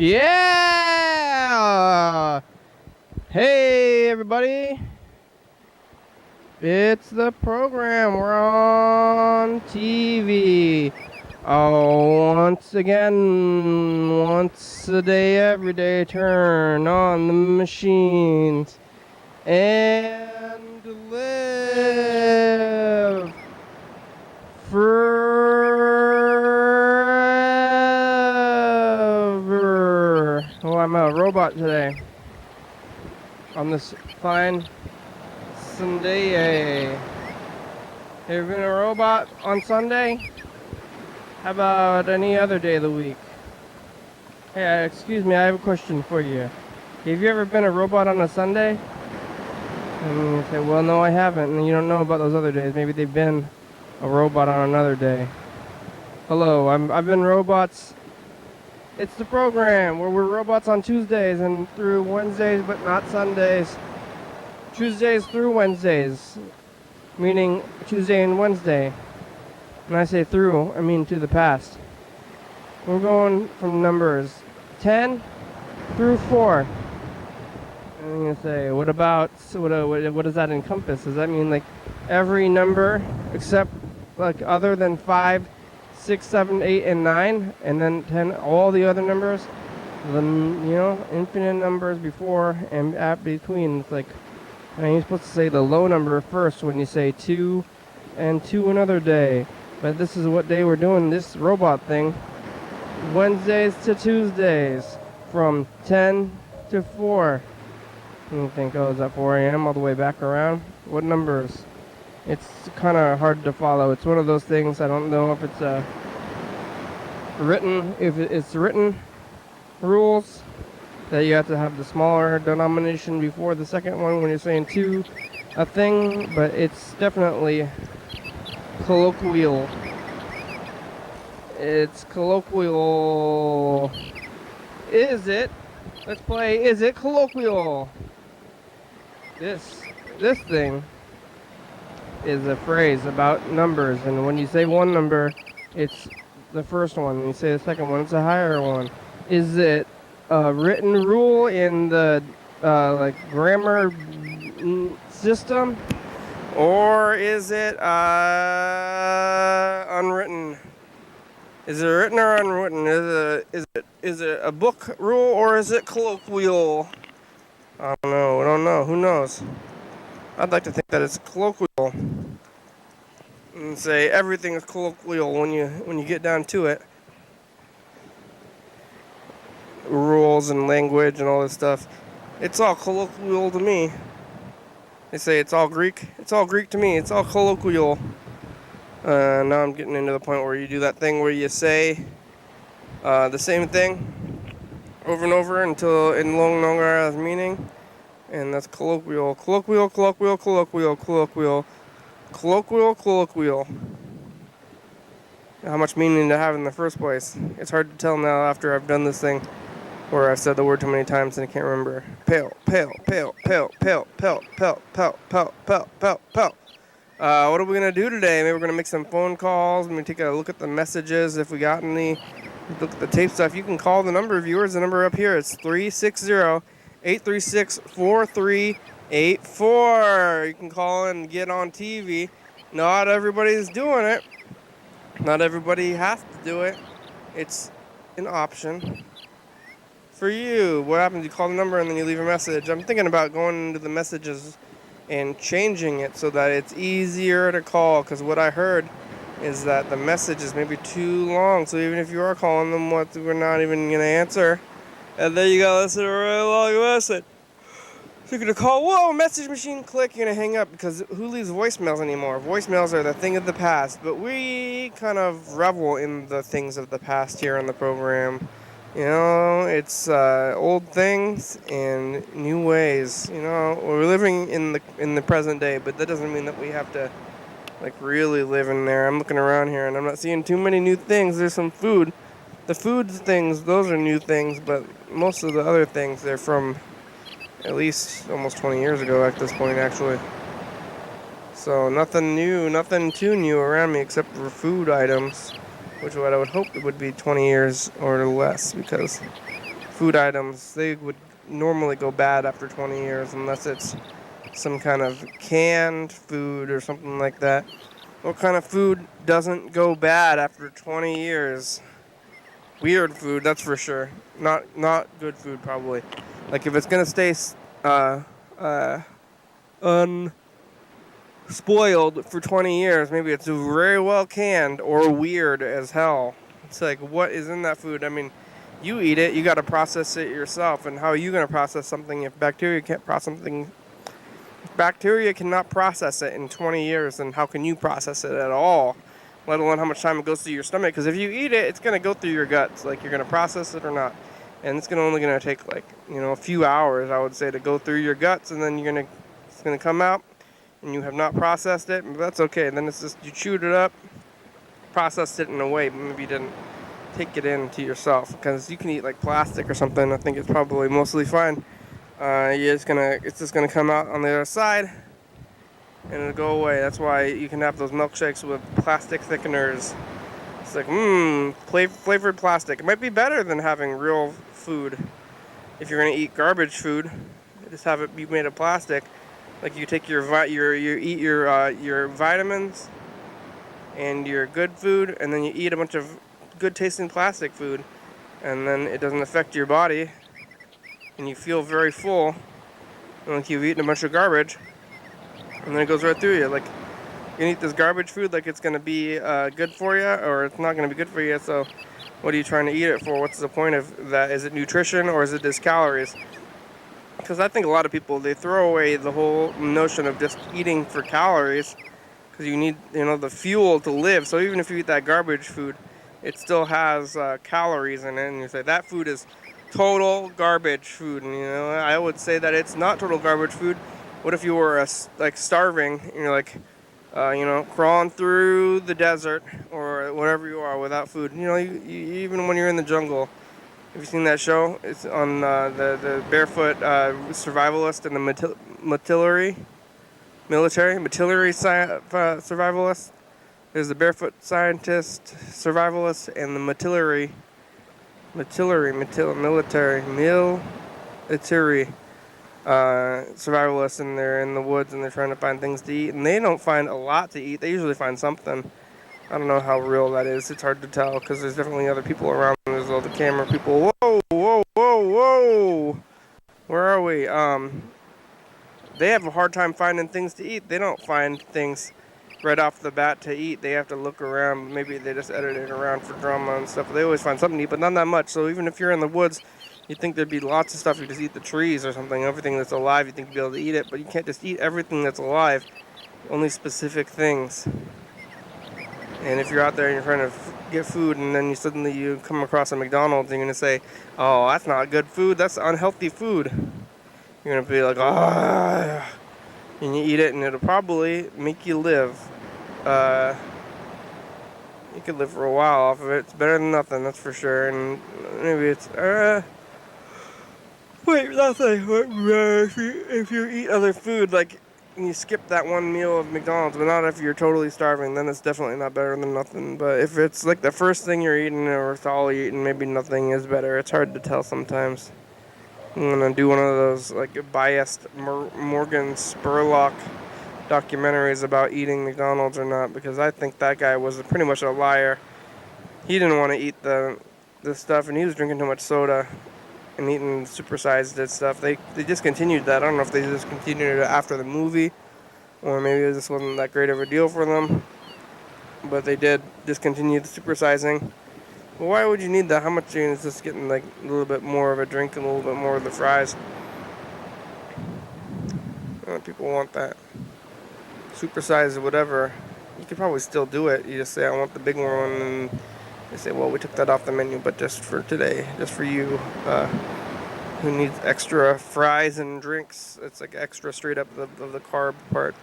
Yeah! Hey, everybody. It's the program. We're on TV. Oh, once again, once a day, every day, turn on the machines and live forever. Oh, I'm a robot today on this fine Sunday. Have you been a robot on Sunday? How about any other day of the week? Hey, excuse me, I have a question for you. Have you ever been a robot on a Sunday? And you say, well, no, I haven't. And you don't know about those other days. Maybe they've been a robot on another day. Hello, I've been robots. It's the program where we're robots on Tuesdays and through Wednesdays, but not Sundays. Tuesdays through Wednesdays, meaning Tuesday and Wednesday. When I say through, I mean to the past. We're going from numbers 10 through 4. And you say, what about, so what does that encompass? Does that mean like every number except like other than 5, 6, 7, 8, and 9, and then 10, all the other numbers? Infinite numbers before and at between. It's like, and you're supposed to say the low number first when you say 2 and 2 another day. But this is what day we're doing this robot thing. Wednesdays to Tuesdays from 10 to 4. And you think, oh, is that 4 a.m. all the way back around? What numbers? It's kind of hard to follow. It's one of those things, I don't know if it's written rules that you have to have the smaller denomination before the second one when you're saying to a thing, but it's definitely colloquial. It's colloquial. Is it? Let's play Is It Colloquial? This thing is a phrase about numbers, and when you say one number, it's the first one. When you say the second one, it's a higher one. Is it a written rule in the grammar system, or is it unwritten? Is it written or unwritten? Is it a book rule or is it colloquial? I don't know. Who knows? I'd like to think that it's colloquial. And say everything is colloquial when you get down to it. Rules and language and all this stuff. It's all colloquial to me. They say it's all Greek. It's all Greek to me. It's all colloquial. Now I'm getting into the point where you do that thing where you say the same thing over and over until it no longer has meaning. And that's colloquial. Colloquial. How much meaning to have in the first place? It's hard to tell now after I've done this thing where I've said the word too many times and I can't remember. Pale. What are we going to do today? Maybe we're going to make some phone calls. Maybe take a look at the messages if we got any. Look at the tape stuff. You can call the number, viewers. The number up here is 360-836-4384. You can call and get on TV. Not everybody's doing it. Not everybody has to do it. It's an option for you. What happens? You call the number and then you leave a message. I'm thinking about going into the messages and changing it so that it's easier to call, because what I heard is that the message is maybe too long, so even if you are calling them, we're not even going to answer, and then you got to listen to a really long message. So you're going to call, whoa, message machine, click, you're going to hang up, because who leaves voicemails anymore? Voicemails are the thing of the past, but we kind of revel in the things of the past here on the program. You know, it's old things and new ways. You know, we're living in the present day, but that doesn't mean that we have to like really live in there. I'm looking around here and I'm not seeing too many new things. There's some food. The food things, those are new things, but most of the other things, they're from at least almost 20 years ago at this point, actually. So nothing new, nothing too new around me except for food items, which what I would hope it would be 20 years or less, because food items, they would normally go bad after 20 years unless it's some kind of canned food or something like that. What kind of food doesn't go bad after 20 years? Weird food, that's for sure. Not good food, probably. Like if it's gonna stay unspoiled for 20 years, maybe it's very well canned or weird as hell. It's like, what is in that food? I mean, you eat it, you got to process it yourself. And how are you gonna process something if bacteria can't process something? If bacteria cannot process it in 20 years, then how can you process it at all? Let alone how much time it goes through your stomach. Because if you eat it, it's going to go through your guts. Like, you're going to process it or not. And it's only going to take, like, a few hours, I would say, to go through your guts. And then it's going to come out. And you have not processed it. But that's okay. And then it's just, you chewed it up, processed it in a way. But maybe you didn't take it into yourself. Because you can eat, like, plastic or something. I think it's probably mostly fine. It's just going to come out on the other side. And it'll go away. That's why you can have those milkshakes with plastic thickeners. It's like, flavored plastic. It might be better than having real food. If you're gonna eat garbage food, just have it be made of plastic. Like you take your vitamins and your good food, and then you eat a bunch of good tasting plastic food, and then it doesn't affect your body, and you feel very full, like you've eaten a bunch of garbage. And then it goes right through you. Like, you can eat this garbage food like it's going to be good for you, or it's not going to be good for you. So what are you trying to eat it for? What's the point of that? Is it nutrition or is it just calories? Because I think a lot of people, they throw away the whole notion of just eating for calories. Because you need, the fuel to live. So even if you eat that garbage food, it still has calories in it. And you say, that food is total garbage food. And, I would say that it's not total garbage food. What if you were starving and you're like, crawling through the desert or whatever you are without food? You even when you're in the jungle. Have you seen that show? It's on the barefoot survivalist and the military survivalist. There's the barefoot scientist survivalist and the military survivalists, and they're in the woods and they're trying to find things to eat, and they don't find a lot to eat. They usually find something. I don't know how real that is. It's hard to tell because there's definitely other people around. There's all the camera people. Whoa! Where are we? They have a hard time finding things to eat. They don't find things right off the bat to eat. They have to look around. Maybe they just edit it around for drama and stuff. But they always find something to eat, but not that much. So even if you're in the woods, you'd think there'd be lots of stuff. You just eat the trees or something. Everything that's alive, you think you'd be able to eat it. But you can't just eat everything that's alive. Only specific things. And if you're out there and you're trying to get food and then you come across a McDonald's and you're going to say, oh, that's not good food. That's unhealthy food. You're going to be like, ah. And you eat it and it'll probably make you live. You could live for a while off of it. It's better than nothing, that's for sure. And maybe it's, nothing. If you eat other food, like, and you skip that one meal of McDonald's, but not if you're totally starving, then it's definitely not better than nothing. But if it's like the first thing you're eating or it's all you're eating, maybe nothing is better. It's hard to tell sometimes. I'm gonna do one of those like biased Morgan Spurlock documentaries about eating McDonald's or not, because I think that guy was pretty much a liar. He didn't want to eat the stuff, and he was drinking too much soda and eating supersized stuff. They discontinued that. I don't know if they discontinued it after the movie, or maybe this wasn't that great of a deal for them. But they did discontinue the supersizing. Well, why would you need that? How much is just getting like a little bit more of a drink and a little bit more of the fries? People want that supersized whatever. You could probably still do it. You just say, I want the big one, and they say, well, we took that off the menu, but just for today, just for you, who needs extra fries and drinks. It's like extra straight up of the carb part.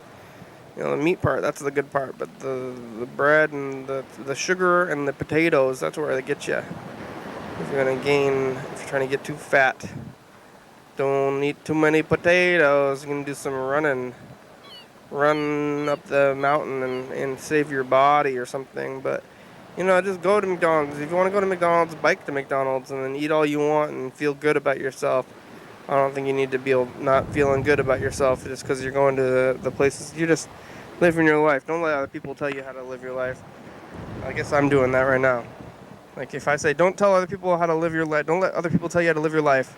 The meat part, that's the good part, but the bread and the sugar and the potatoes, that's where they get you. If you're going to gain, if you're trying to get too fat, don't eat too many potatoes. You can do some running. Run up the mountain and save your body or something, but just go to McDonald's. If you want to go to McDonald's, bike to McDonald's and then eat all you want and feel good about yourself. I don't think you need to be not feeling good about yourself just because you're going to the places. You just living your life. Don't let other people tell you how to live your life. I guess I'm doing that right now. Like if I say, don't tell other people how to live your life, don't let other people tell you how to live your life.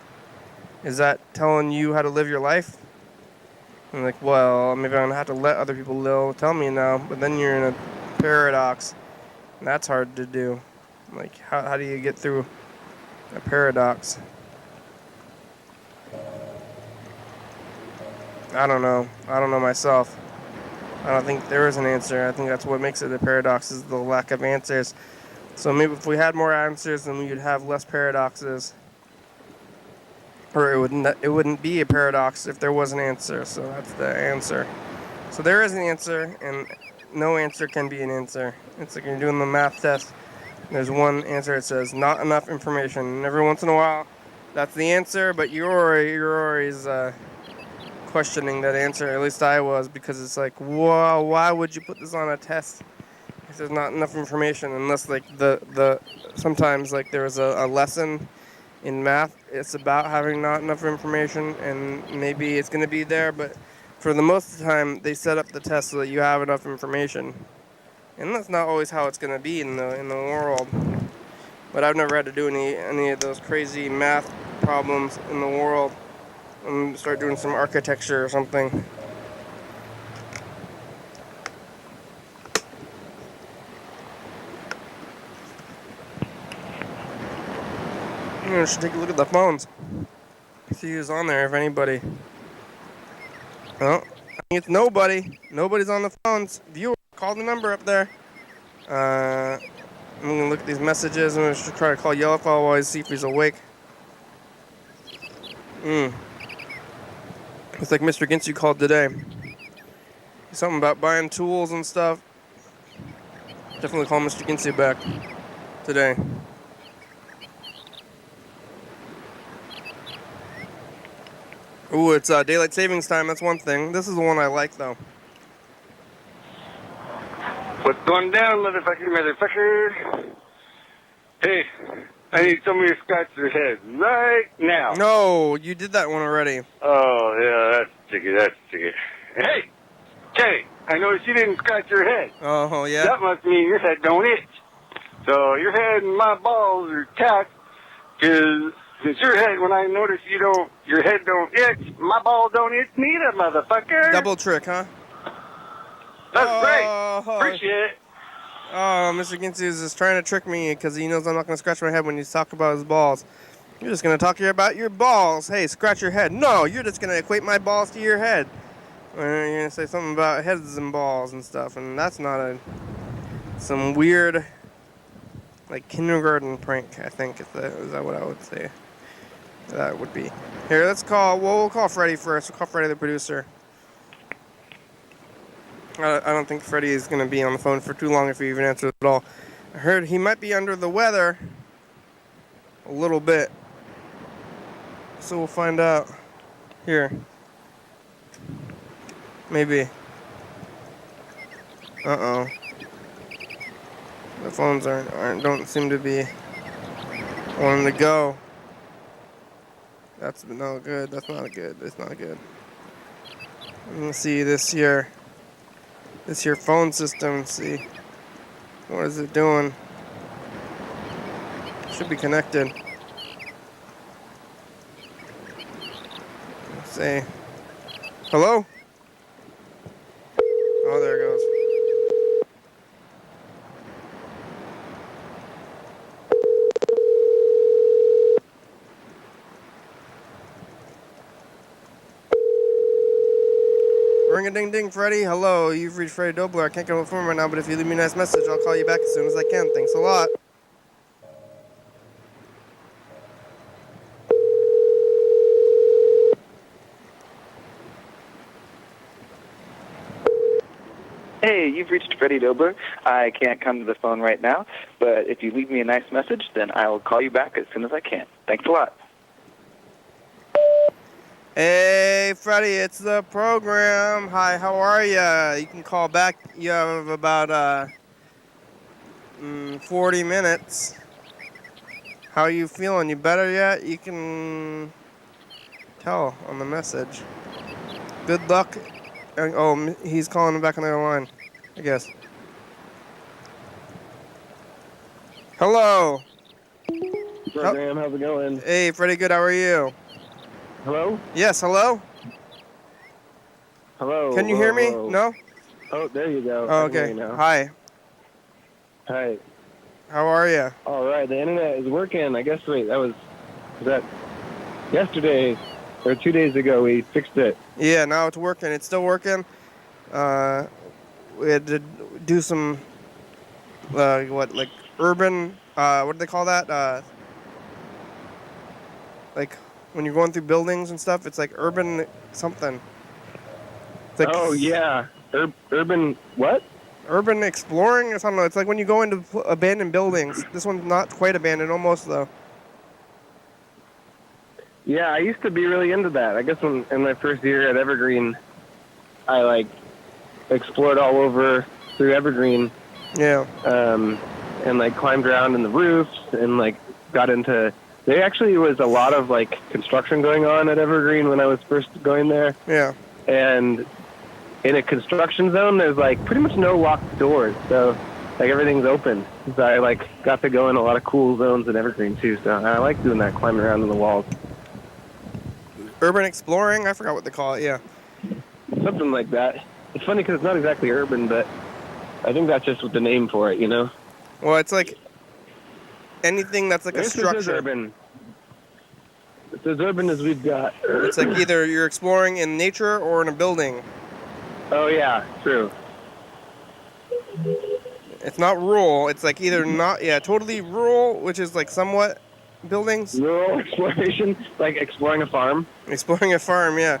Is that telling you how to live your life? I'm like, well, maybe I'm going to have to let other people tell me now. But then you're in a paradox. And that's hard to do. Like, how do you get through a paradox? I don't know. I don't know myself. I don't think there is an answer. I think that's what makes it a paradox is the lack of answers. So maybe if we had more answers, then we would have less paradoxes. Or it wouldn't be a paradox if there was an answer. So that's the answer. So there is an answer, and no answer can be an answer. It's like you're doing the math test. There's one answer that says not enough information. And every once in a while, that's the answer, but you're always questioning that answer. At least I was, because it's like, whoa, why would you put this on a test if there's not enough information? Unless like sometimes like there's a lesson in math, it's about having not enough information, and maybe it's going to be there, but for the most of the time, they set up the test so that you have enough information. And that's not always how it's going to be in the world. But I've never had to do any of those crazy math problems in the world. I'm going to start doing some architecture or something. I should take a look at the phones. See who's on there, if anybody. Oh, I think it's nobody. Nobody's on the phones. Viewer, call the number up there. I'm going to look at these messages. I'm going to try to call Yellowfell while I see if he's awake. It's like Mr. Ginsu called today. Something about buying tools and stuff. Definitely call Mr. Ginsu back today. Ooh, it's daylight savings time. That's one thing. This is the one I like, though. What's going down, motherfucker? Hey, I need somebody to scratch their head right now. No, you did that one already. Oh, yeah, that's sticky. Hey, Kay, I noticed you didn't scratch your head. Oh, yeah? That must mean your head don't itch. So your head and my balls are tacked, because since your head, when I notice your head don't itch, my balls don't itch neither, motherfucker. Double trick, huh? That's great. Appreciate it. Oh, Mr. Ginsu is just trying to trick me because he knows I'm not going to scratch my head when he's talking about his balls. You're just going to talk about your balls. Hey, scratch your head. No, you're just going to equate my balls to your head. Or you're going to say something about heads and balls and stuff, and that's not some weird, like, kindergarten prank, I think. Is that what I would say? That would be. Here, we'll call Freddie first. We'll call Freddie the producer. I don't think Freddie is going to be on the phone for too long if he even answers at all. I heard he might be under the weather a little bit. So we'll find out here. Maybe. Uh-oh. The phones don't seem to be wanting to go. That's no good. That's not good. It's not good. Let me see this here phone system. See what is it doing? Should be connected. Let's see. Hello? Oh, there it goes. Ring-a-ding-ding, Freddie. Hello, you've reached Freddie Dobler. I can't get on the phone right now, but if you leave me a nice message, I'll call you back as soon as I can. Thanks a lot. Hey, you've reached Freddie Dobler. I can't come to the phone right now, but if you leave me a nice message, then I will call you back as soon as I can. Thanks a lot. Hey, Freddie, it's the program. Hi, how are ya? You can call back. You have about 40 minutes. How you feeling? You better yet? You can tell on the message. Good luck. Oh, he's calling back on the other line, I guess. Hello. Program, how's it going? Hey, pretty good. How are you? Hello? Yes, hello? Hello? Can you hear me? Hello. No? Oh, there you go. Oh, I can hear okay. you now. Hi. Hi. How are you? All right, the internet is working. I guess, wait, was that yesterday or 2 days ago we fixed it. Yeah, now it's working. It's still working. We had to do some, like urban, what do they call that? Like when you're going through buildings and stuff, it's like urban something. It's like Oh, yeah. Urban what? urban exploring or something. It's like when you go into abandoned buildings. This one's not quite abandoned, almost though. Yeah, I used to be really into that. I guess in my first year at Evergreen, I explored all over through Evergreen. Yeah. And climbed around in the roofs and got into. There actually was a lot of construction going on at Evergreen when I was first going there. Yeah. And in a construction zone, there's pretty much no locked doors, so everything's open. So I got to go in a lot of cool zones in Evergreen too. So I like doing that, climbing around in the walls. Urban exploring? I forgot what they call it. Yeah. Something like that. It's funny because it's not exactly urban, but I think that's just what the name for it, you know? Well, it's like anything that's like a structure. It's urban. It's as urban as we've got. It's like either you're exploring in nature or in a building. Oh, yeah, true. It's not rural. It's like either totally rural, which is like somewhat buildings. Rural exploration, like exploring a farm. Exploring a farm, yeah.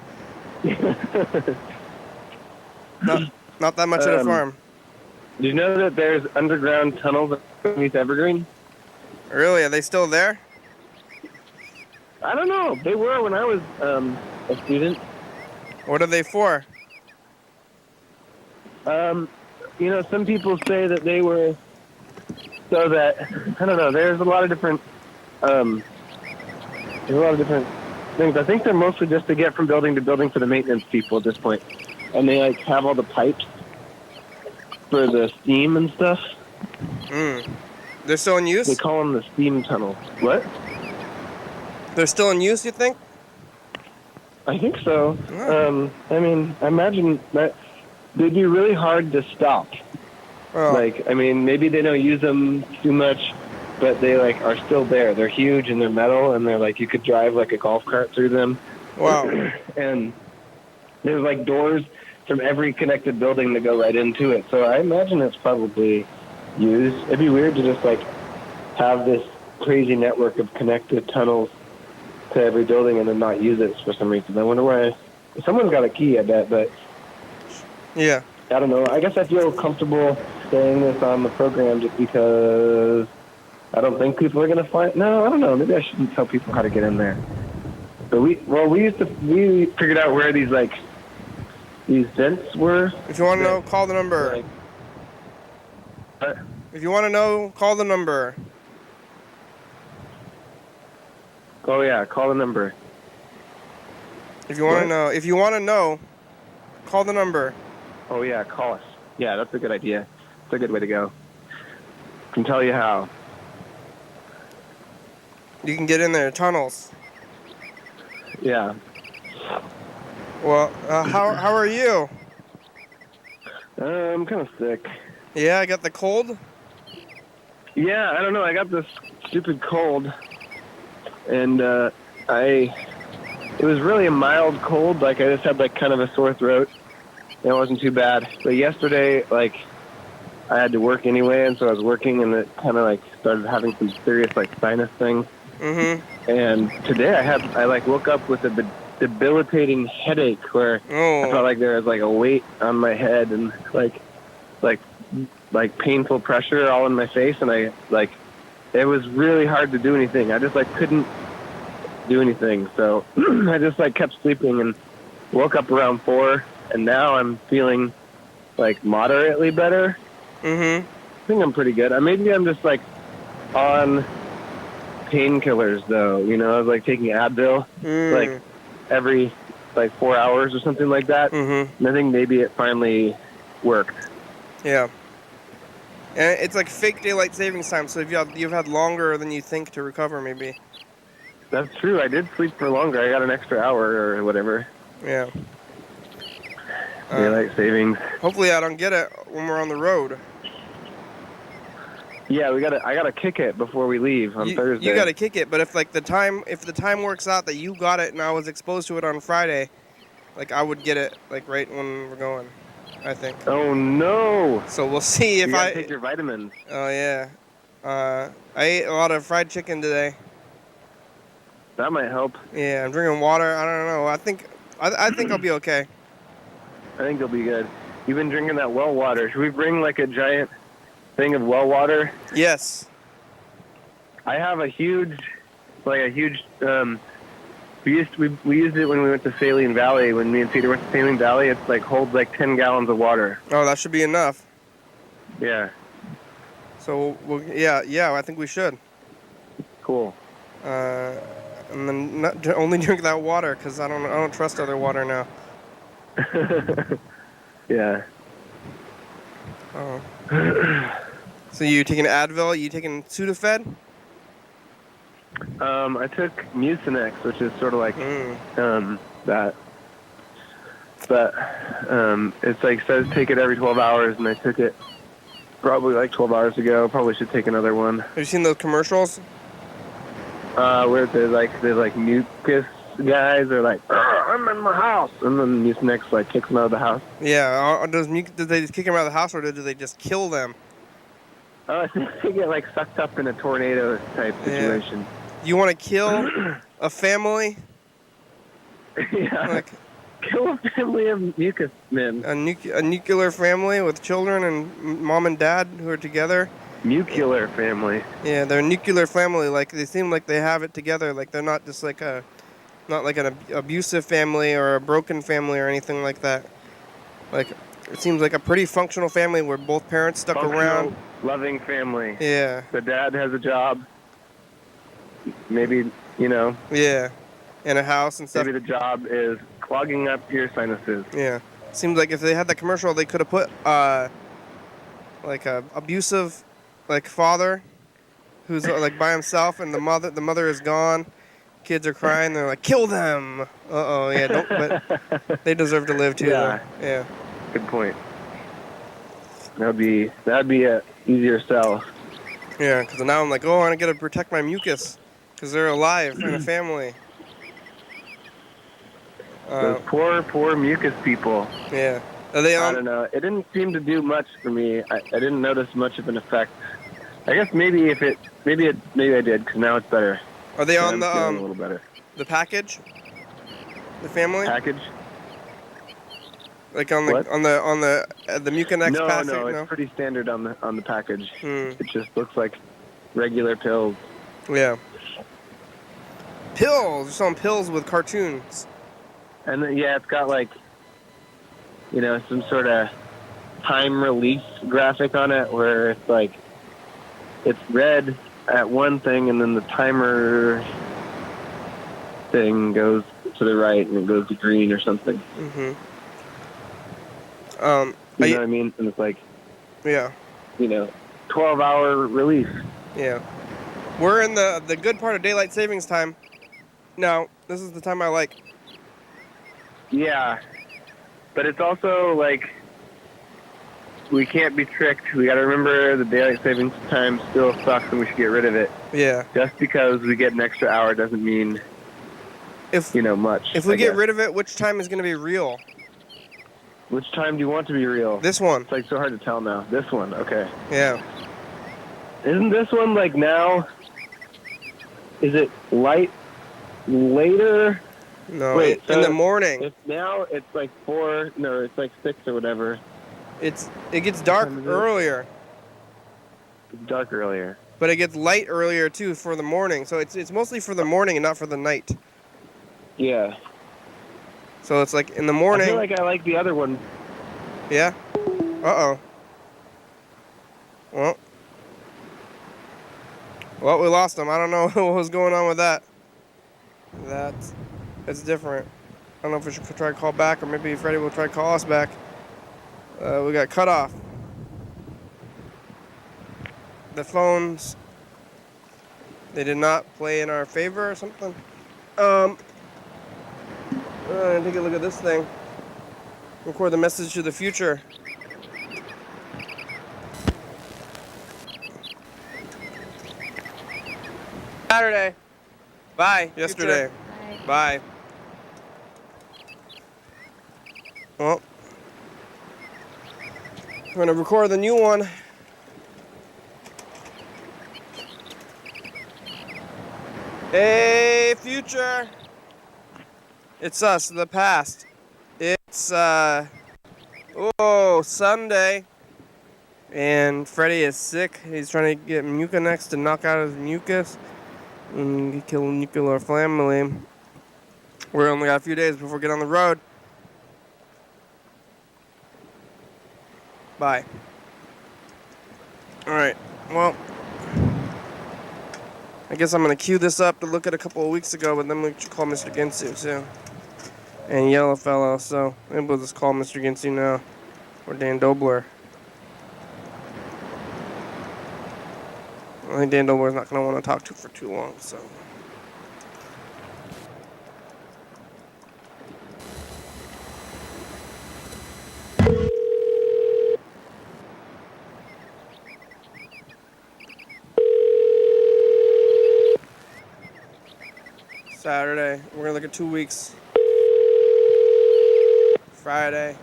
Not that much of a farm. Do you know that there's underground tunnels underneath Evergreen? Really? Are they still there? I don't know. They were when I was a student. What are they for? Some people say that they were so that I don't know. There's a lot of different things. I think they're mostly just to get from building to building for the maintenance people at this point, and they have all the pipes for the steam and stuff. They're still in use? They call them the steam tunnels. What? They're still in use, you think? I think so. Oh. I imagine that they'd be really hard to stop. Oh. Maybe they don't use them too much, but they are still there. They're huge and they're metal, and they're you could drive a golf cart through them. Wow. And there's doors from every connected building that go right into it. So I imagine it's probably used. It'd be weird to just have this crazy network of connected tunnels to every building and then not use it for some reason. I wonder why. Someone's got a key, I bet, but yeah. I don't know. I guess I feel comfortable saying this on the program just because I don't think people are going to find. No, I don't know. Maybe I shouldn't tell people how to get in there. But we figured out where these vents were. If you want to know, call the number. If you want to know, call the number. Oh yeah, call the number. If you want to know, call the number. Oh yeah, call us. Yeah, that's a good idea. It's a good way to go. I can tell you how. You can get in there, tunnels. Yeah. Well, how are you? I'm kind of sick. Yeah, I got the cold. Yeah, I don't know. I got this stupid cold, and it was really a mild cold. I just had kind of a sore throat. It wasn't too bad. But yesterday, I had to work anyway, and so I was working, and it kind of started having some serious sinus things. Mm-hmm. And today I woke up with a debilitating headache where I felt there was a weight on my head and painful pressure all in my face, and it was really hard to do anything. I just couldn't do anything, so I just kept sleeping and woke up around 4, and now I'm feeling moderately better. Mm-hmm. think I'm pretty good. Maybe I'm just like on painkillers though. You know, I was like taking Advil like every like 4 hours or something like that. Mm-hmm. And I think maybe it finally worked. Yeah. And it's like fake daylight savings time, so if you've had longer than you think to recover, maybe. That's true. I did sleep for longer. I got an extra hour or whatever. Yeah. Daylight savings. Hopefully I don't get it when we're on the road. Yeah, I gotta kick it before we leave on Thursday. You gotta kick it, but if the time works out that you got it and I was exposed to it on Friday, like I would get it like right when we're going, I think. Oh no! So we'll see if you gotta take your vitamins. Oh yeah. I ate a lot of fried chicken today. That might help. Yeah, I'm drinking water. I don't know. I think I'll be okay. I think you'll be good. You've been drinking that well water. Should we bring like a giant thing of well water? Yes. I have a huge. We used it when we went to Saline Valley. When me and Peter went to Saline Valley, it's like holds like 10 gallons of water. Oh, that should be enough. Yeah. So I think we should. Cool. And then only drink that water because I don't trust other water now. Yeah. Oh. So you taking Advil? You taking Sudafed? I took Mucinex, which is sort of like that. But it's like says take it every 12 hours, and I took it probably like 12 hours ago. Probably should take another one. Have you seen those commercials? Where there's like mucus guys are like, I'm in my house, and then Mucinex like kicks them out of the house. Yeah. Did they just kick them out of the house, or did they just kill them? Oh, I think they get like sucked up in a tornado type situation. Yeah. You want to kill a family? Yeah. Like, kill a family of mucus men. A nuclear family with children and mom and dad who are together. Nuclear family. Yeah, they're a nuclear family. Like they seem like they have it together. Like they're not just like an abusive family or a broken family or anything like that. Like it seems like a pretty functional family where both parents stuck around. Loving family. Yeah. The dad has a job. Maybe, you know. Yeah. And a house and stuff. Maybe the job is clogging up your sinuses. Yeah. Seems like if they had that commercial, they could have put like a abusive like father who's like by himself, and the mother is gone. Kids are crying. They're like, kill them. Yeah. Don't. But they deserve to live too. Yeah. Though. Yeah. Good point. That'd be a easier sell. Yeah, because now I'm like, I gotta protect my mucus because they're alive in a family. Those poor mucus people. Yeah. Are they on? I don't know. It didn't seem to do much for me. I didn't notice much of an effect. I guess maybe I did because now it's better. Are they on a little better. The package? The family package? Like on the what? on the Mucinex package? No, it's pretty standard on the package. Hmm. It just looks like regular pills. Yeah. Pills. There's some pills with cartoons. And then, it's got like, some sort of time release graphic on it where it's like, it's red at one thing and then the timer thing goes to the right and it goes to green or something. Mm-hmm. You know what I mean? And it's like, yeah. 12-hour release. Yeah. We're in the good part of daylight savings time. Now, this is the time I like. Yeah. But it's also like, we can't be tricked. We got to remember the daylight savings time still sucks and we should get rid of it. Yeah. Just because we get an extra hour doesn't mean, much. If we get rid of it, which time is going to be real? Which time do you want to be real? This one. It's like so hard to tell now. This one, okay. Yeah. Isn't this one like now? Is it light later? No, Wait, in the morning. Now it's like 4, no, it's like 6 or whatever. It gets dark earlier. It's dark earlier. But it gets light earlier too for the morning. So it's mostly for the morning and not for the night. Yeah. So it's like in the morning. I feel like I like the other one. Yeah? Uh-oh. Well, we lost him. I don't know what was going on with that. It's different. I don't know if we should try to call back, or maybe Freddie will try to call us back. We got cut off. The phones, they did not play in our favor or something. Take a look at this thing. Record the message to the future. Saturday. Bye. Yesterday. Future. Bye. Well, we're gonna record the new one. Hey, future. It's us, the past. It's Sunday. And Freddie is sick. He's trying to get Mucinex to knock out his mucus and kill nuclear family. We're only got a few days before we get on the road. Bye. Alright, well, I guess I'm going to cue this up to look at a couple of weeks ago, but then we should call Mr. Ginsu too. And Yellow Fellow, so maybe we'll just call Mr. Ginsu now. Or Dan Dobler. I think Dan Dobler's not going to want to talk to for too long, so. Saturday. We're gonna look at 2 weeks. Friday.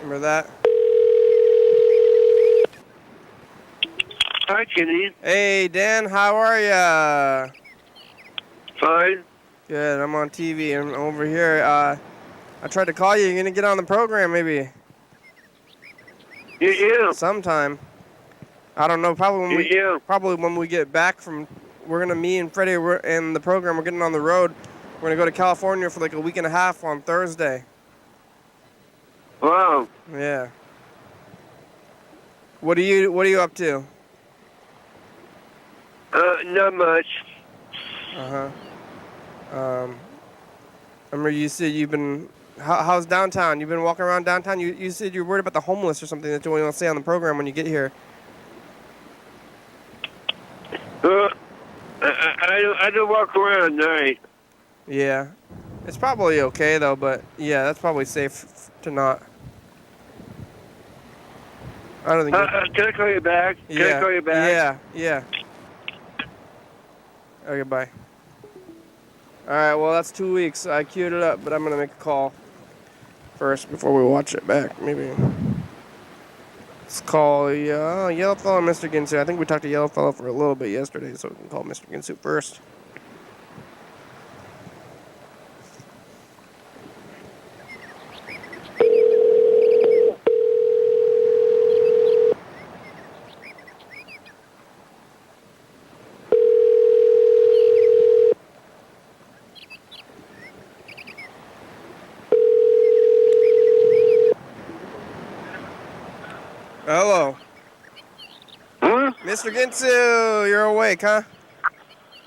Remember that? Hi, Kenny. Hey, Dan, how are ya? Fine. Good, I'm on TV. I'm over here. I tried to call you. You're gonna get on the program maybe Yeah. sometime. I don't know. Probably when we get back from. Me and Freddie and the program. We're getting on the road. We're gonna go to California for like a week and a half on Thursday. Wow. Yeah. What are you up to? Not much. I remember you said you've been. How's downtown? You've been walking around downtown. You said you're worried about the homeless or something that you want to say on the program when you get here. I don't walk around at night. Yeah. It's probably okay though, but yeah, that's probably safe to not. I don't think. Can I call you back? Can I call you back? Yeah. Okay, bye. Alright, well, that's 2 weeks. I queued it up, but I'm going to make a call first before we watch it back, maybe. Let's call Yellow Fellow and Mr. Ginsu. I think we talked to Yellow Fellow for a little bit yesterday, so we can call Mr. Ginsu first. Hello. Mr. Ginsu, you're awake, huh?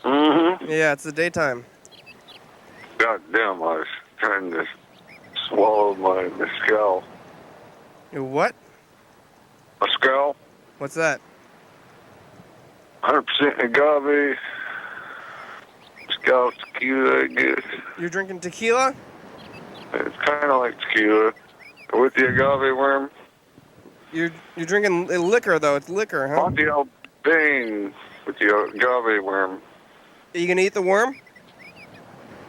Mm-hmm. Yeah, it's the daytime. God damn, I was trying to swallow my mescal. You what? Mescal? What's that? 100% agave. Mescal tequila, I guess. You're drinking tequila? It's kind of like tequila. With the agave worm. You're drinking liquor, though. It's liquor, huh? On the old thing with the agave worm. Are you going to eat the worm?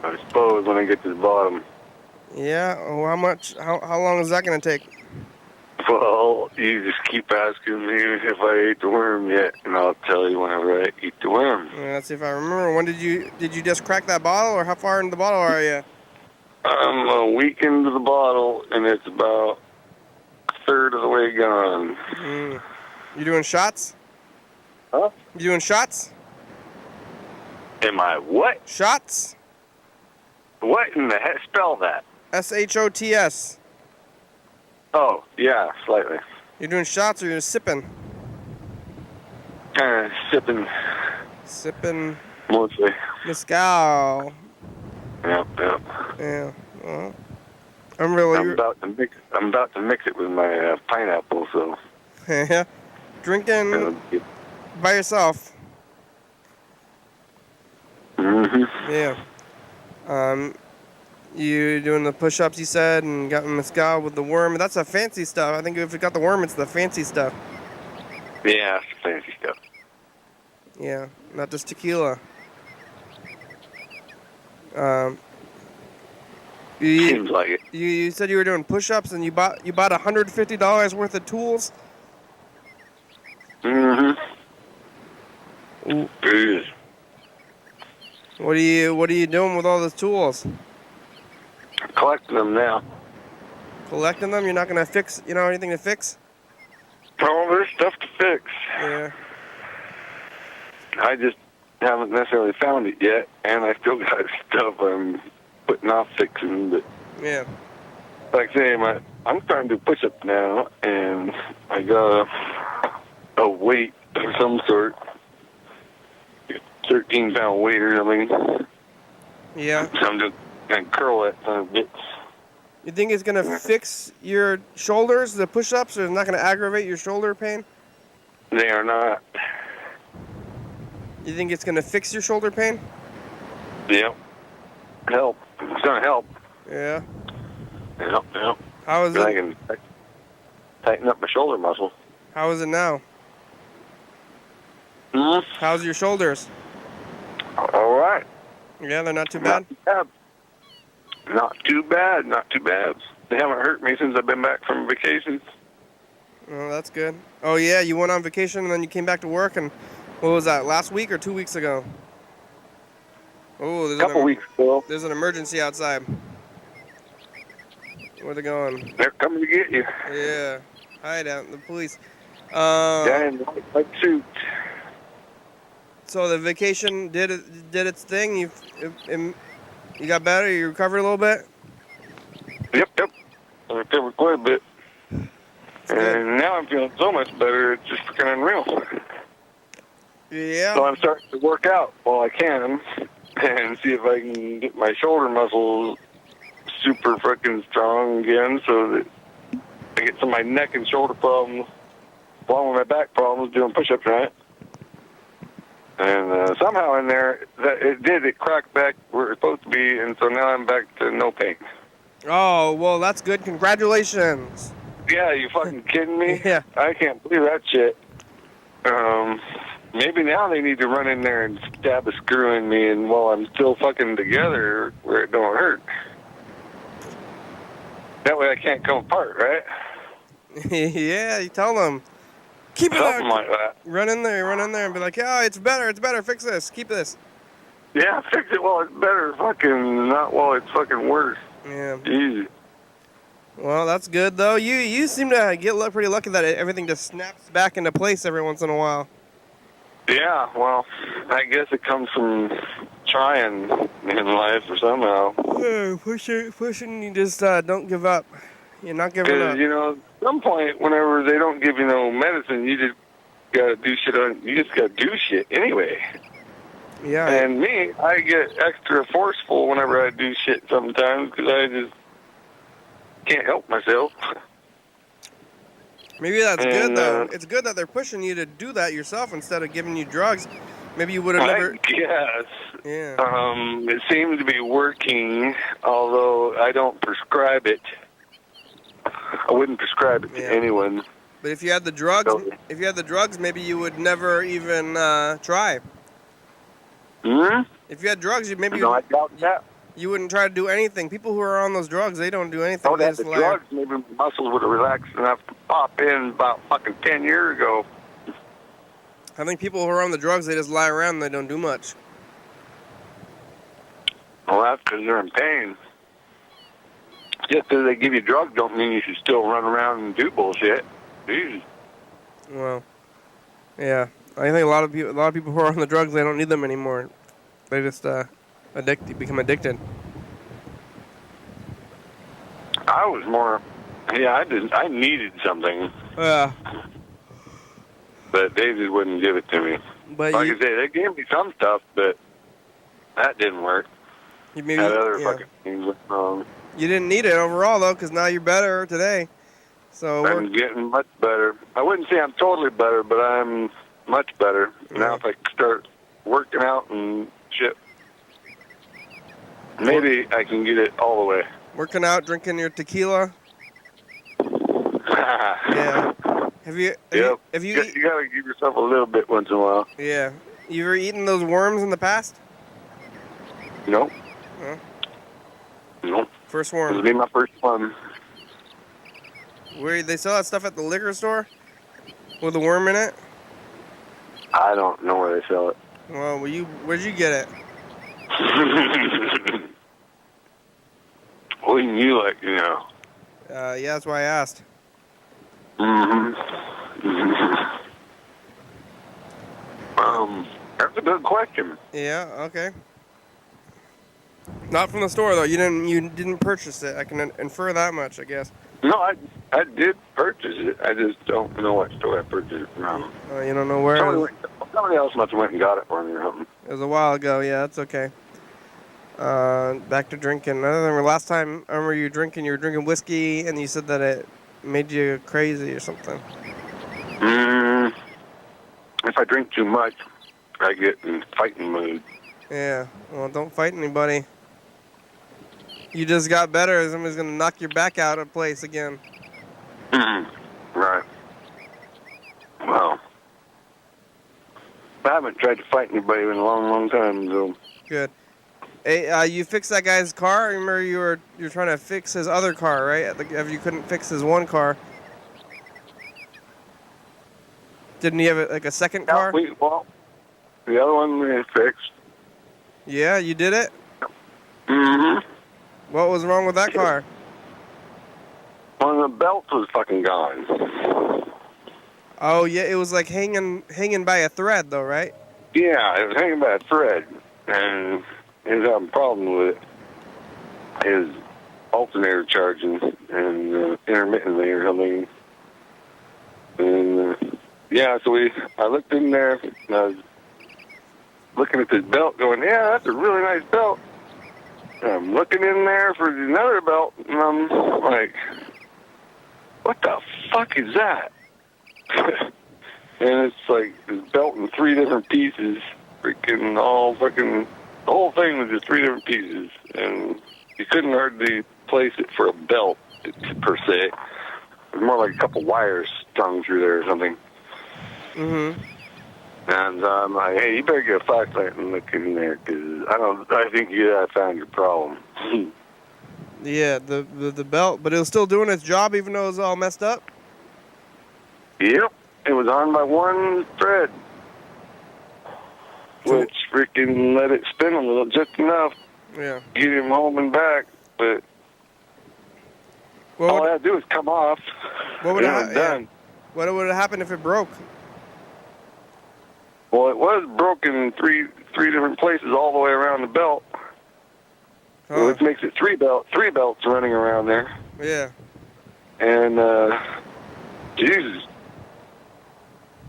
I suppose when I get to the bottom. Yeah? Oh, how long is that going to take? Well, you just keep asking me if I ate the worm yet, and I'll tell you whenever I eat the worm. Yeah, let's see if I remember. When did you just crack that bottle, or how far into the bottle are you? I'm a week into the bottle, and it's about a third of the way gone. You doing shots? Huh? You doing shots? Am I what? Shots? What in the heck? Spell that. SHOTS. Oh, yeah, slightly. You're doing shots or you're sipping? Kind of sipping. Sipping. Mostly. Mezcal. Yep. Yeah. Well, I'm really. I'm about to mix it with my pineapple. So. Yeah. Drinking by yourself. Mm-hmm. Yeah. You doing the push-ups you said, and got mezcal with the worm. That's the fancy stuff. I think if it got the worm, it's the fancy stuff. Yeah, it's the fancy stuff. Yeah, not just tequila. Seems like it. You said you were doing push-ups, and you bought $150 worth of tools. Mm-hmm. Ooh. What are you doing with all those tools? Collecting them now. Collecting them? You're not gonna fix? You know anything to fix? Oh, there's stuff to fix. Yeah. I just haven't necessarily found it yet, and I still got stuff I'm putting off fixing. But yeah, like I say, I'm starting to do push-ups now, and I got a weight of some sort, 13-pound weight or something. Yeah. So I'm just gonna curl that son of a bit. You think it's gonna fix your shoulders, the push-ups, or it's not gonna aggravate your shoulder pain? They are not. You think it's gonna fix your shoulder pain? Yep. Help. It's gonna help. Yeah. Yep. How is I it? can tighten up my shoulder muscle. How is it now? Hmm? How's your shoulders? All right. Yeah, they're not too bad? Not too bad. They haven't hurt me since I've been back from vacation. Oh, that's good. Oh, yeah, you went on vacation and then you came back to work, and what was that, last week or 2 weeks ago? Oh, A couple weeks ago. There's an emergency outside. Where are they going? They're coming to get you. Yeah. Hide out, the police. Yeah, in white suit. So the vacation did its thing. You got better. You recovered a little bit. Yep. I recovered quite a bit. And now I'm feeling so much better. It's just freaking unreal. Yeah. So I'm starting to work out while I can and see if I can get my shoulder muscles super freaking strong again, so that I get some of my neck and shoulder problems along with my back problems doing push-ups, right? And somehow in there, it cracked back where it's supposed to be, and so now I'm back to no pain. Oh, well, that's good. Congratulations. Yeah, you fucking kidding me? Yeah. I can't believe that shit. Maybe now they need to run in there and stab a screw in me, and while I'm still fucking together where it don't hurt. That way I can't come apart, right? Yeah, you tell them. Keep it Something out. like that. Run in there and be like, yeah, it's better, fix this, keep this. Yeah, fix it while it's better, fucking, not while it's fucking worse. Yeah. Easy. Well, that's good, though. You seem to get pretty lucky that everything just snaps back into place every once in a while. Yeah, well, I guess it comes from trying in life or somehow. Yeah, pushing, you just don't give up. You're not giving up. Because, you know, at some point, whenever they don't give you no medicine, you just gotta do shit you just gotta do shit anyway. Yeah. And me, I get extra forceful whenever I do shit sometimes, because I just can't help myself. Maybe that's good, though. It's good that they're pushing you to do that yourself instead of giving you drugs. Maybe you would have never... Yes. Yeah. It seems to be working, although I don't prescribe it. I wouldn't prescribe it to anyone. But if you had the drugs, maybe you would never even try. Hmm? If you had drugs, I doubt that. You wouldn't try to do anything. People who are on those drugs, they don't do anything. Oh, that's the drugs. Maybe my muscles would have relaxed enough to pop in about fucking 10 years ago. I think people who are on the drugs, they just lie around and they don't do much. Well, that's because they're in pain. Just because they give you drugs don't mean you should still run around and do bullshit. Jeez. Well, yeah. I think a lot of people who are on the drugs, they don't need them anymore. They just become addicted. I was more, I needed something. Yeah. But they just wouldn't give it to me. But Like I say, they gave me some stuff, but that didn't work. maybe, That other yeah. fucking things went wrong. You didn't need it overall, though, because now you're better today. So I'm getting much better. I wouldn't say I'm totally better, but I'm much better. Now if I start working out and shit, maybe I can get it all the way. Working out, drinking your tequila. Yeah. Have you You eat- gotta give yourself a little bit once in a while. Yeah. You ever eaten those worms in the past? Nope. Huh? Nope. First This worm. will be my first one. Where they sell that stuff at the liquor store with a worm in it? I don't know where they sell it. Well, where'd you get it? Wouldn't you like to know? Yeah, that's why I asked. That's a good question. Yeah. Okay. Not from the store though. You didn't purchase it. I can infer that much, I guess. No, I did purchase it. I just don't know what store I purchased it from. You don't know where? Somebody else must have went and got it for me or something. It was a while ago. Yeah, that's okay. Back to drinking. Other than last time, I remember you were drinking whiskey, and you said that it made you crazy or something. If I drink too much, I get in fighting mood. Yeah. Well, don't fight anybody. You just got better. Somebody's gonna knock your back out of place again. Right. Well, I haven't tried to fight anybody in a long, long time, so. Good. Hey, you fixed that guy's car. I remember you were trying to fix his other car, right? If you couldn't fix his one car. Didn't he have a second car? Well, the other one is fixed. Yeah, you did it? Mm-hmm. What was wrong with that car? Well, the belt was fucking gone. Oh, yeah, it was like hanging by a thread, though, right? Yeah, it was hanging by a thread, and he was having a problem with it. His alternator charging, and intermittently or something. And, yeah, so I looked in there, and I was looking at this belt going, yeah, that's a really nice belt. And I'm looking in there for another belt, and I'm like, what the fuck is that? And it's like this belt in 3 different pieces, the whole thing was just 3 different pieces, and you couldn't hardly place it for a belt, per se. It was more like a couple wires strung through there or something. Mm-hmm. And I'm like, hey, you better get a flashlight and look in there, because I think I found your problem. Yeah, the belt, but it was still doing its job even though it was all messed up? Yep, it was on by one thread, which freaking let it spin a little, just enough. Yeah. Get him home and back, but all I had to do was come off. What would have done? Yeah. What would have happened if it broke? Well, it was broken in three different places all the way around the belt. Huh. Which makes it three belts running around there. Yeah. And, Jesus.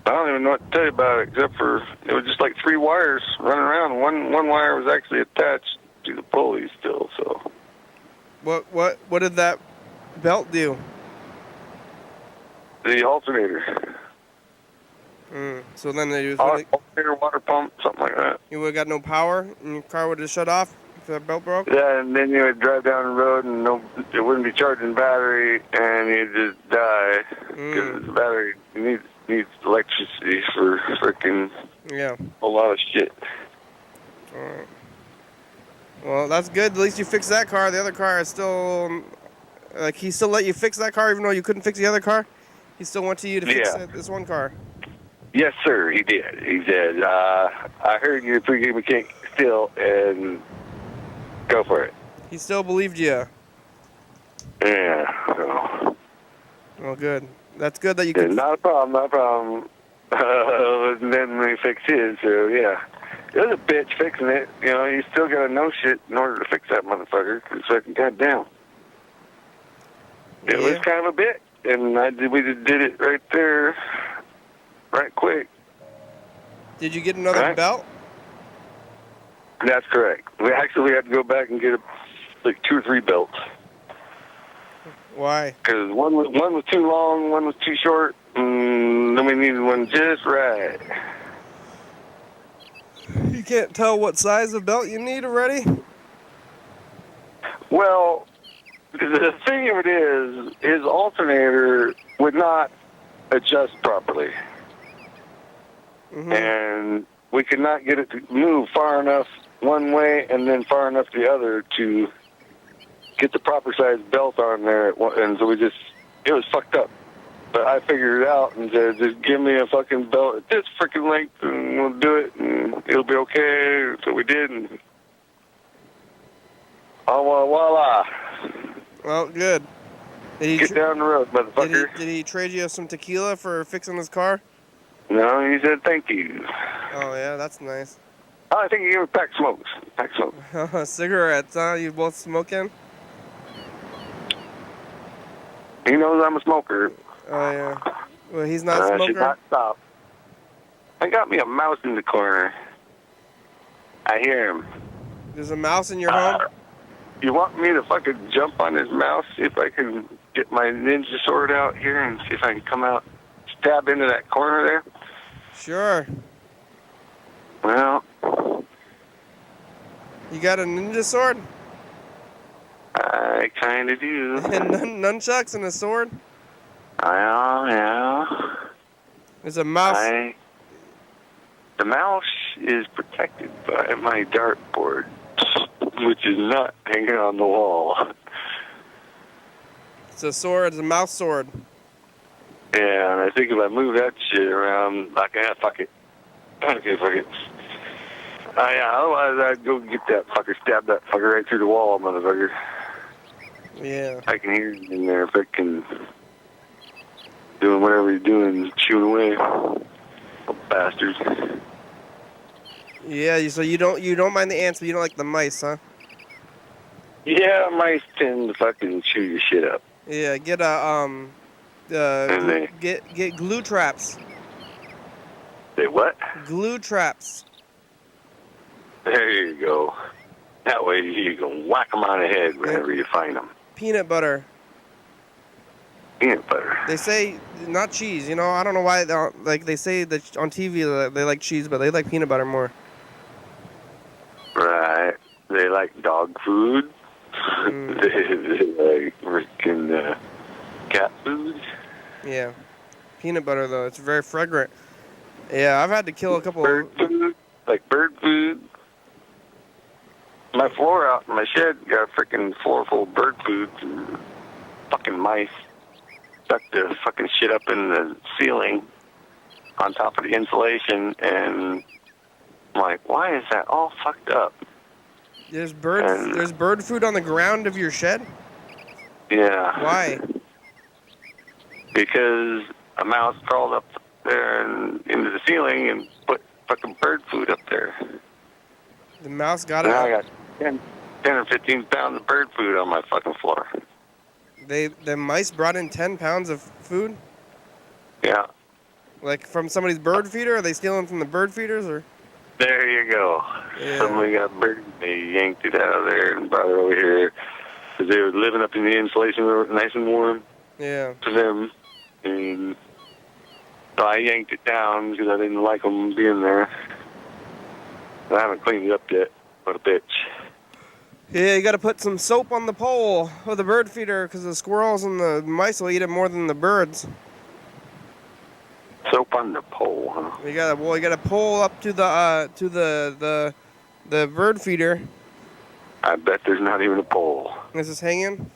I don't even know what to tell you about it, except for it was just like 3 wires running around. One wire was actually attached to the pulley still, so. What did that belt do? The alternator. So then they used alternator, water pump, something like that. You would have got no power, and your car would have shut off if that belt broke? Yeah, and then you would drive down the road, and it wouldn't be charging battery, and you'd just die. Because the battery needs electricity for freaking a lot of shit. All right. Well, that's good. At least you fixed that car. The other car is still... Like, he still let you fix that car even though you couldn't fix the other car? He still went to you to fix this one car? Yes, sir, he did. He said, I heard you pregame mechanic still, and go for it. He still believed you? Yeah. So. Well, good. That's good that you could... Not a problem. And then we fixed his, so yeah. It was a bitch fixing it. You know, you still gotta know shit in order to fix that motherfucker. It's fucking goddamn. It was kind of a bitch. and we just did it right there, right quick. Did you get another Right. belt? That's correct. We actually had to go back and get like 2 or 3 belts. Why? Because one was too long, one was too short, and then we needed one just right. You can't tell what size of belt you need already? Well, the thing of it is, his alternator would not adjust properly. Mm-hmm. And we could not get it to move far enough one way and then far enough the other to get the proper size belt on there. And so it was fucked up. But I figured it out and said, just give me a fucking belt at this freaking length and we'll do it and it'll be okay. So we did, and voila. Well, good. Did Get down the road, motherfucker. Did he trade you some tequila for fixing his car? No, he said thank you. Oh, yeah, that's nice. Oh, I think he gave me pack smokes. Pack smokes. Cigarettes, huh? You both smoking? He knows I'm a smoker. Oh, yeah. Well, he's not a I smoker? should not stop. I got me a mouse in the corner. I hear him. There's a mouse in your home? You want me to fucking jump on his mouse, see if I can get my ninja sword out here and see if I can come out, stab into that corner there? Sure. Well, You got a ninja sword? I kind of do. And nunchucks and a sword? Yeah. There's a mouse. The mouse is protected by my dartboard, which is not hanging on the wall. It's a sword. It's a mouse sword. Yeah, and I think if I move that shit around, fuck it. Okay, fuck it. Yeah, otherwise I'd go get that fucker, stab that fucker right through the wall, motherfucker. Yeah. I can hear him in there, freaking doing whatever he's doing, chewing away. Little bastards. Yeah, so you don't mind the ants, but you don't like the mice, huh? Yeah, mice tend to fucking chew your shit up. Yeah, get get glue traps. Say what? Glue traps. There you go. That way you can whack them on the head whenever you find them. Peanut butter. Peanut butter. They say not cheese. You know, I don't know why. They say that on TV that they like cheese, but they like peanut butter more. Right. They like dog food. They like freaking cat food. Yeah. Peanut butter, though. It's very fragrant. Yeah, I've had to kill a couple Bird food. Like bird food. My floor out in my shed got a freaking floor full of bird food. And fucking mice stuck the fucking shit up in the ceiling on top of the insulation, and I'm like, why is that all fucked up? There's bird food on the ground of your shed? Yeah. Why? Because a mouse crawled up there and into the ceiling and put fucking bird food up there. The mouse got it. Now I got 10 or 15 pounds of bird food on my fucking floor. The mice brought in 10 pounds of food? Yeah. Like from somebody's bird feeder? Are they stealing from the bird feeders, or? There you go. Yeah. Somebody got bird. They yanked it out of there and brought it over here because they were living up in the insulation, nice and warm. Yeah. To them, and so I yanked it down because I didn't like them being there. I haven't cleaned it up yet. What a bitch. Yeah, you got to put some soap on the pole of the bird feeder because the squirrels and the mice will eat it more than the birds. Soap on the pole, huh? You got to pull up to the bird feeder. I bet there's not even a pole. Is this hanging?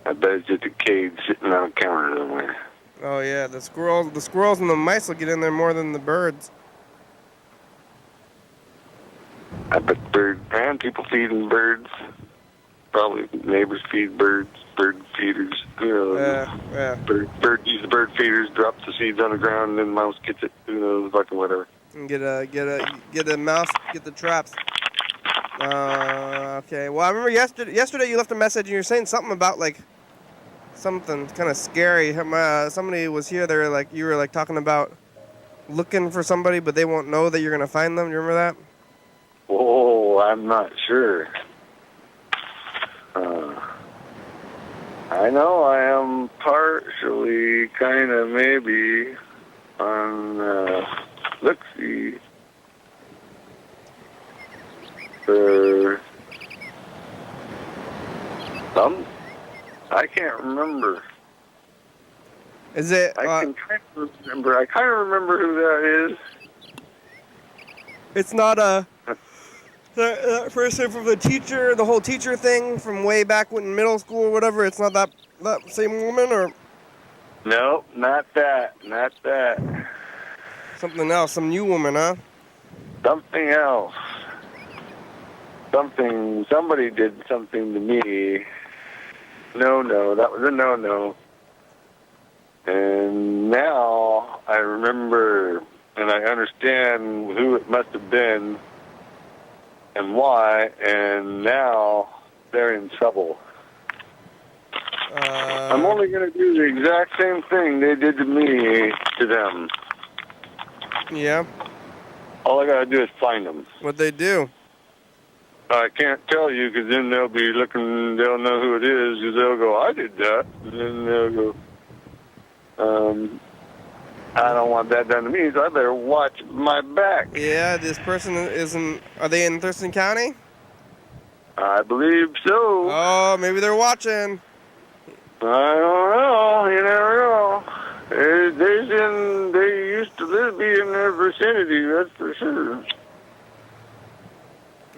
I bet it's just a cage sitting on a counter somewhere. Oh yeah, the squirrels and the mice will get in there more than the birds. I bet people feeding birds. Probably neighbors feed birds, bird feeders. Yeah. Bird use the bird feeders, drops the seeds on the ground, and then the mouse gets it. Who knows, fucking whatever. And get a mouse, get the traps. Okay. Well, I remember yesterday you left a message and you were saying something about like something kind of scary. Somebody was here. They were like, you were like talking about looking for somebody, but they won't know that you're gonna find them. Do you remember that? Oh, I'm not sure. I know I am partially, kind of, maybe, on, let's see, I can't remember. Is it? I can kind of remember. I kind of remember who that is. It's not that person from the teacher, the whole teacher thing from way back when in middle school or whatever. It's not that same woman, or No, not that. Not that. something else, some new woman, huh? Something else. Somebody did something to me. No, that was a no. And now I remember and I understand who it must have been and why, and now they're in trouble. I'm only going to do the exact same thing they did to me to them. Yeah. All I got to do is find them. What'd they do? I can't tell you, because then they'll be looking, they'll know who it is, because they'll go, I did that. And then they'll go, I don't want that done to me, so I better watch my back. Yeah, this person are they in Thurston County? I believe so. Oh, maybe they're watching. I don't know. You never know. They used to be in their vicinity, that's for sure.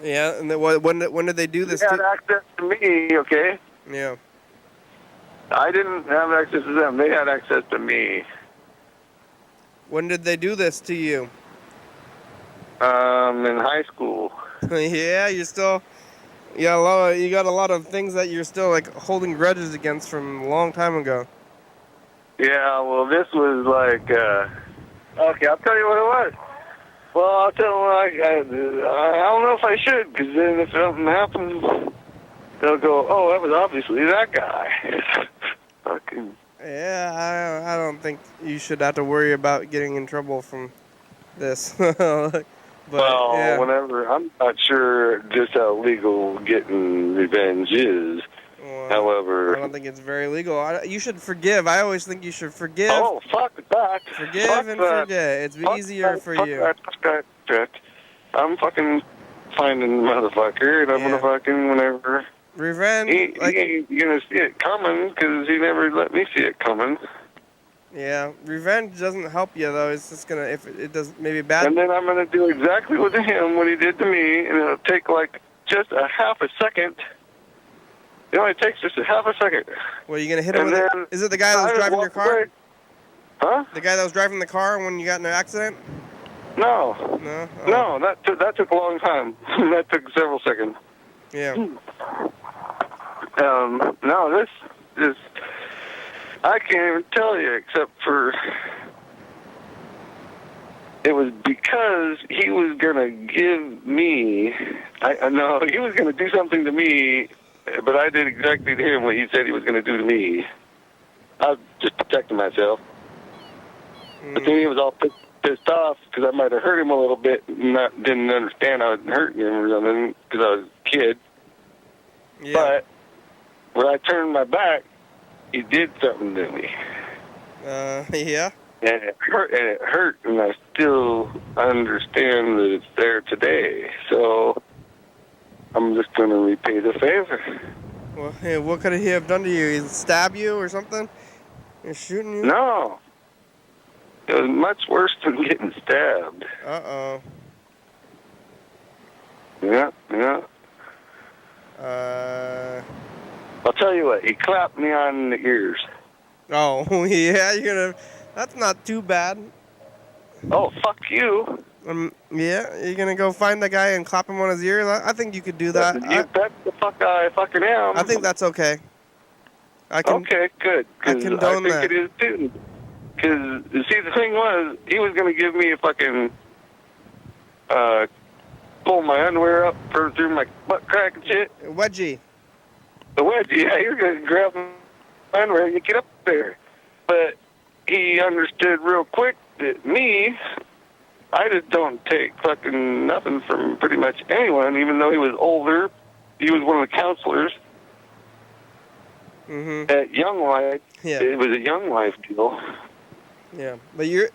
Yeah, and when did they do this? They had access to me, okay? Yeah. I didn't have access to them. They had access to me. When did they do this to you? In high school. Yeah, you got a lot of things that you're still like holding grudges against from a long time ago. Yeah, well, this was like, okay, I'll tell you what it was. Well, I'll tell you, I don't know if I should, because then if something happens, they'll go, oh, that was obviously that guy. Fucking. Yeah, I don't think you should have to worry about getting in trouble from this. But, well, yeah. whenever, I'm not sure just how legal getting revenge is. Well, However, I don't think it's very legal. You should forgive. I always think you should forgive. Oh, fuck that. Forgive fuck and that. forget. It's fuck easier that, for fuck you. That. I'm fucking finding the motherfucker, and I'm gonna fucking, whenever... Revenge. He ain't gonna see it coming, because he never let me see it coming. Yeah, revenge doesn't help you, though. It's just gonna, if it does maybe bad. And then I'm gonna do exactly what him, what he did to me, and it'll take like just a half a second. It only takes just a half a second. What, are you gonna hit him with it? Is it the guy that was driving your car? Away. Huh? The guy that was driving the car when you got in an accident? No. No? Oh. No, that took a long time. That took several seconds. Yeah. No, this, I can't even tell you, except for it was because he was gonna give me, he was gonna do something to me, but I did exactly to him what he said he was gonna do to me. I was just protecting myself. But then he was all pissed off because I might have hurt him a little bit and didn't understand I was hurting him or something because I was a kid. Yeah. But when I turned my back, he did something to me. Yeah. And it hurt, and I still understand that it's there today. So I'm just going to repay the favor. Well, hey, what could he have done to you? He stab you or something? He's shooting you? No. It was much worse than getting stabbed. Uh-oh. Yeah. I'll tell you what, he clapped me on the ears. Oh, yeah, that's not too bad. Oh, fuck you. Yeah, you're gonna go find the guy and clap him on his ears? I think you could do that. You bet the fuck I fucking am. I think that's okay. Okay, good. I condone that. I think it is too. Because, see, the thing was, he was going to give me a fucking, pull my underwear up through my butt crack and shit. Wedgie. The wedgie, yeah, he was going to grab man, we're going to get up there. But he understood real quick that me, I just don't take fucking nothing from pretty much anyone, even though he was older. He was one of the counselors at Young Life. Yeah. It was a Young Life deal. Yeah, but you're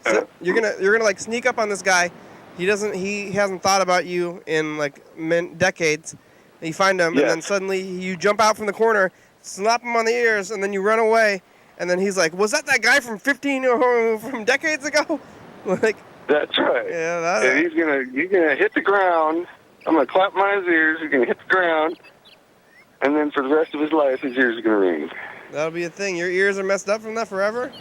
gonna like sneak up on this guy. He hasn't thought about you in like decades. You find him, and then suddenly you jump out from the corner, slap him on the ears, and then you run away. And then he's like, "Was that guy from from decades ago?" Like, that's right. Yeah, and he's gonna hit the ground. I'm gonna clap my ears. He's gonna hit the ground, and then for the rest of his life, his ears are gonna ring. That'll be a thing. Your ears are messed up from that forever?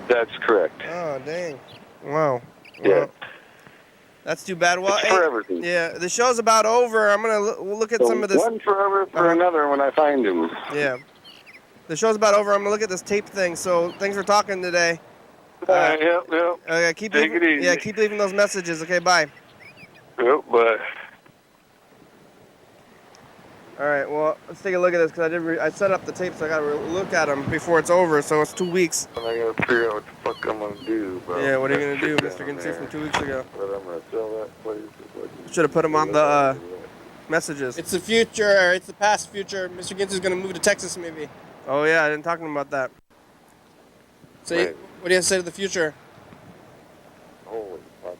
That's correct. Oh, dang. Wow. Yeah. That's too bad. Well, it's for everything. Yeah, the show's about over. I'm going to look at some of this. One forever for another when I find him. Yeah. The show's about over. I'm going to look at this tape thing. So thanks for talking today. Yep. Take it easy. Yeah, keep leaving those messages. Okay, bye. Yep, bye. All right, well, let's take a look at this because I set up the tape, so I got to look at them before it's over. So it's 2 weeks. And I got to figure out what the fuck I'm going to do. Yeah, what are you going to do, Mr. Ginsu from 2 weeks ago? But I'm going to sell that place. Should have put them on the messages. It's the future. It's the past future. Mr. Ginsu's going to move to Texas, maybe. Oh, yeah, I didn't talk to him about that. So, what do you have to say to the future? Holy fucking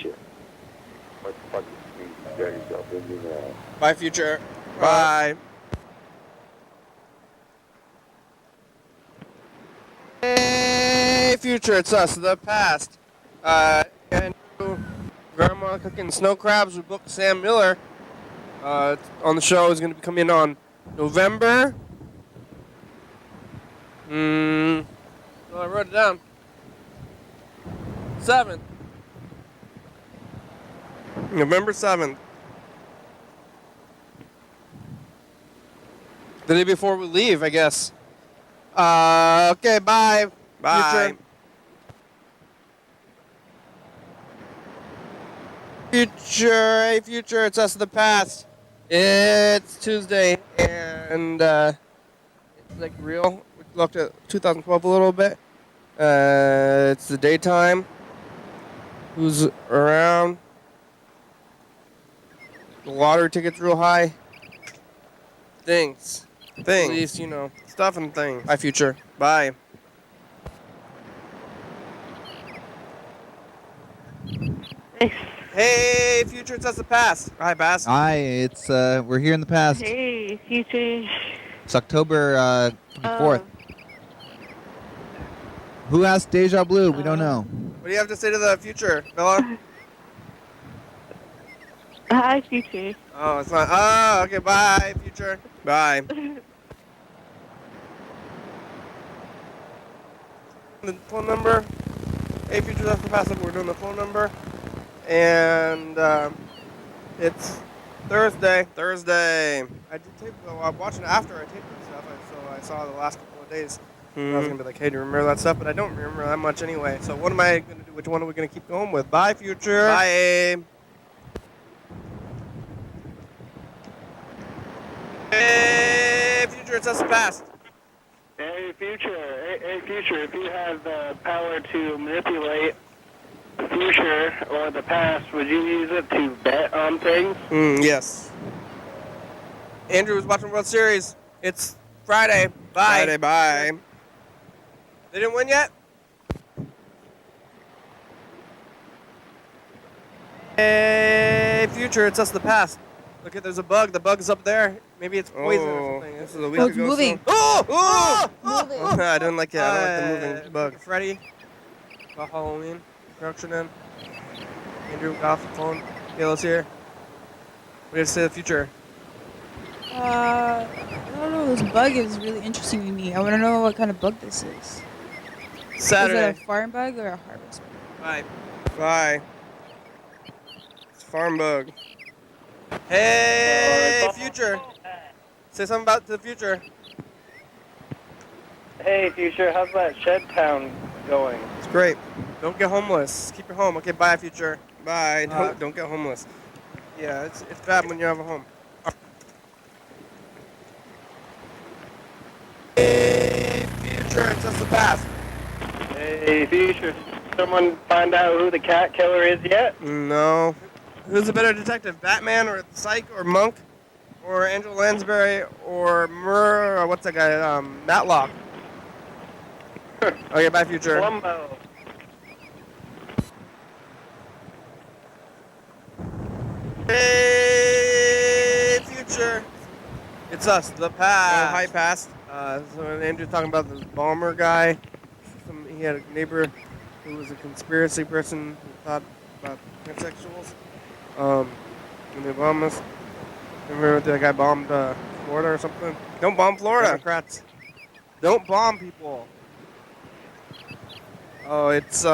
shit. What the fuck is you got yourself into now? Bye, future. Bye. Hey, future, it's us, the past. And Grandma cooking snow crabs. We booked Sam Miller on the show. Is going to be coming in on November. Well, I wrote it down. 7th. November 7th. The day before we leave, I guess. Okay, bye. Bye. Future, hey, future, it's us in the past. It's Tuesday, and it's like real. We looked at 2012 a little bit. It's the daytime. Who's around? The lottery ticket's real high. Things. At least, stuff and things. Bye, future. Bye. Hey, future, it's us the past. Hi, past. Hi, it's we're here in the past. Hey, future. It's October 24th. Who asked Deja Blue? We don't know. What do you have to say to the future, Bella? Hi, future. Oh, it's not. Oh, okay, bye, future. Bye. The phone number. Hey, future, that's the past. We're doing the phone number. And it's Thursday. I did tape, though. I'm watching after I taped this stuff, so I saw the last couple of days. I was going to be like, hey, do you remember that stuff? But I don't remember that much anyway. So what am I going to do? Which one are we going to keep going with? Bye, future. Bye. Hey, future, it's us past. Hey, future. Hey, future, if you have the power to manipulate the future or the past, would you use it to bet on things? Yes. Andrew was watching World Series. It's Friday. Bye. Friday, bye. They didn't win yet? Hey, future, it's us the past. Look, there's a bug. The bug's up there. Maybe it's poison or something. This is a week it's ago. moving. Oh! Moving. I don't like it. I don't like the moving bug. Freddy. Got Halloween. Production in. Andrew got off the phone. Kayla's here. What do you have to say to the future? I don't know. This bug is really interesting to me. I want to know what kind of bug this is. Saturday. Is it a farm bug or a harvest bug? Bye. It's farm bug. Hey, future. Say something about the future. Hey, future, how's that Shed Town going? It's great. Don't get homeless. Keep your home. Okay, bye, future. Bye. Don't get homeless. Yeah, it's bad when you have a home. Hey, future, it's just the past. Hey, future. Someone find out who the cat killer is yet? No. Who's a better detective, Batman or Psych or Monk or Angela Lansbury or or what's that guy, Matlock? Okay, bye, future. Columbo. Hey, future. It's us, the past. Hi, past. So Andrew's talking about this bomber guy. He had a neighbor who was a conspiracy person who thought about transsexuals. And they bombed us. Remember that guy bombed Florida or something? Don't bomb Florida. Democrats. Don't bomb people. Oh, it's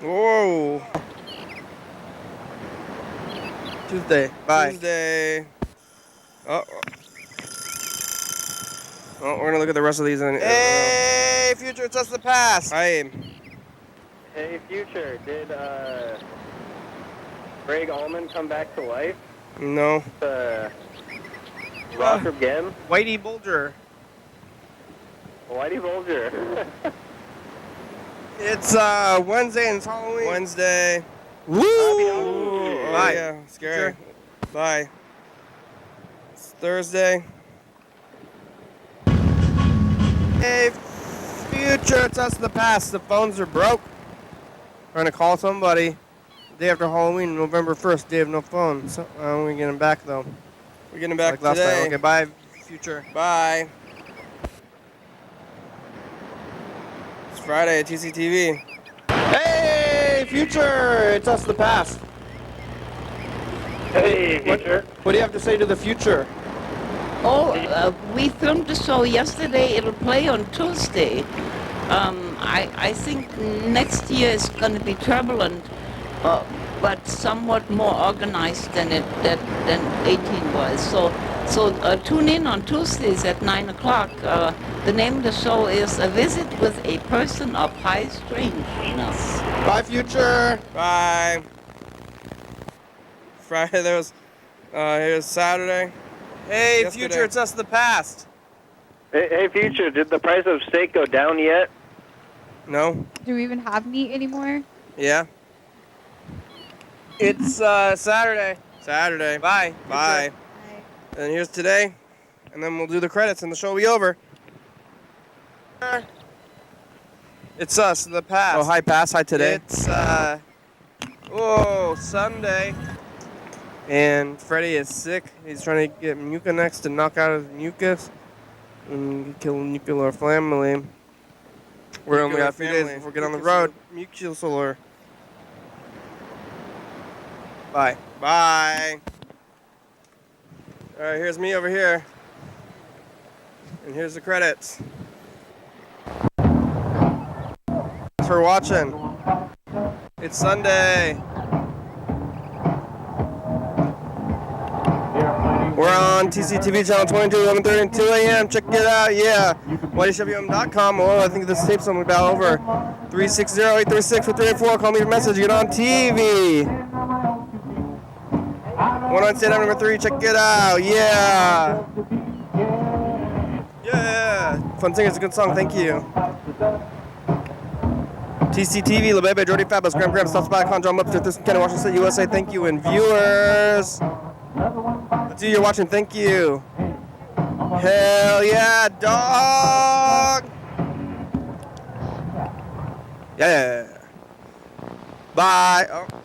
Whoa. Tuesday. Bye. Tuesday. Oh, we're gonna look at the rest of these. Hey, future, it's us the past. Hi. Hey, future. Did Greg Allman come back to life? No. Rock again? Whitey Bulger. Whitey Bulger. It's Wednesday and it's Halloween. Wednesday. Woo! Halloween. Bye. Yeah, scary. Bye. It's Thursday. Hey, future, it's us in the past. The phones are broke. Trying to call somebody. Day after Halloween, November 1st, day of no phone. So, we're getting back though. We're getting back like today. Last time. Okay, bye, future. Bye. It's Friday at TCTV. Hey, future! It's us, the past. Hey, future. What do you have to say to the future? Oh, we filmed the show yesterday. It'll play on Tuesday. I think next year is going to be turbulent, but somewhat more organized than 18 was. So tune in on Tuesdays at 9 o'clock. The name of the show is A Visit with a Person of High Strangeness. Bye, future. Bye. Friday, here's Saturday. Hey, yesterday. Future, it's us, the past. Hey, future. Did the price of steak go down yet? No. Do we even have meat anymore? Yeah. It's Saturday. Saturday. Bye. Bye. Bye. And here's today. And then we'll do the credits and the show will be over. It's us, the past. Oh, hi, past. Hi, today. It's, Sunday. And Freddie is sick. He's trying to get Mucinex to knock out his mucus and kill nuclear family. We're only got a few days before we get on the road. Mucular. Bye. Bye. All right, here's me over here. And here's the credits. Thanks for watching. It's Sunday. We're on TCTV channel 22, 11:30 and 2 a.m. Check it out, yeah. YDHWM.com. Oh, I think this tape's something about over 360-836-4384. Call me a message. Get on TV. 109 State Avenue number 3. Check it out, yeah. Yeah. Fun Singer, it's a good song. Thank you. TCTV, La Bebe, Jordy Fabulous, Graham, Stop Spy, Con, John Webster, Thurston County Washington State, USA. Thank you, and viewers. Let's see, you're watching. Thank you. Hell yeah, dog. Yeah. Bye. Oh.